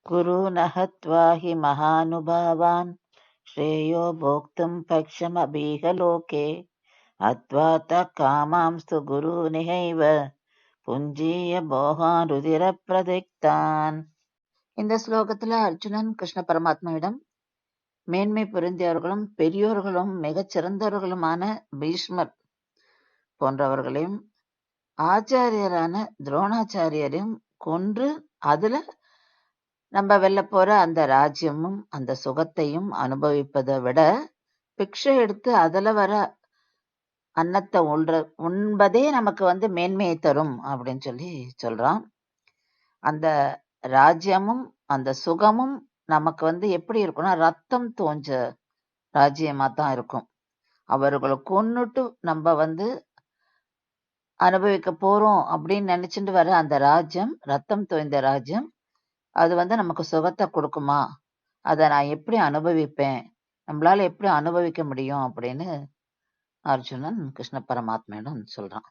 குருந ஹத்வா he மகானுபாவான் ஸ்ரேயோ போக்தும் பக்ஷமபீஹ லோகே அத்வாத காமாம்ஸ்து குருநிஹைவ புஞ்சீய போகான் ருதிர பிரதிக்தான். இந்த ஸ்லோகத்துல அர்ஜுனன் கிருஷ்ண பரமாத்மாவிடம் மேன்மை பொருந்தியவர்களும் பெரியோர்களும் மிகச் சிறந்தவர்களுமான பீஷ்மர் போன்றவர்களையும் ஆச்சாரியரான துரோணாச்சாரியரையும் கொன்று அதுல நம்ம வெல்ல போற அந்த ராஜ்யமும் அந்த சுகத்தையும் அனுபவிப்பதை விட பிக்ஷை எடுத்து அதுல வர அன்னத்தை உண்பதே நமக்கு மேன்மையை தரும் அப்படின்னு சொல்லி சொல்றான். அந்த ராஜ்யமும் அந்த சுகமும் நமக்கு எப்படி இருக்கும்னா ரத்தம் தோஞ்ச ராஜ்யமா தான் இருக்கும். அவர்களை கொன்னுட்டு நம்ம அனுபவிக்க போறோம் அப்படின்னு நினைச்சுட்டு வர அந்த ராஜ்யம், ரத்தம் தோய்ந்த ராஜ்யம், அது நமக்கு சுகத்தை கொடுக்குமா? அதை நான் எப்படி அனுபவிப்பேன்? நம்மளால எப்படி அனுபவிக்க முடியும் அப்படின்னு அர்ஜுனன் கிருஷ்ண பரமாத்மாவிடம் சொல்றான்.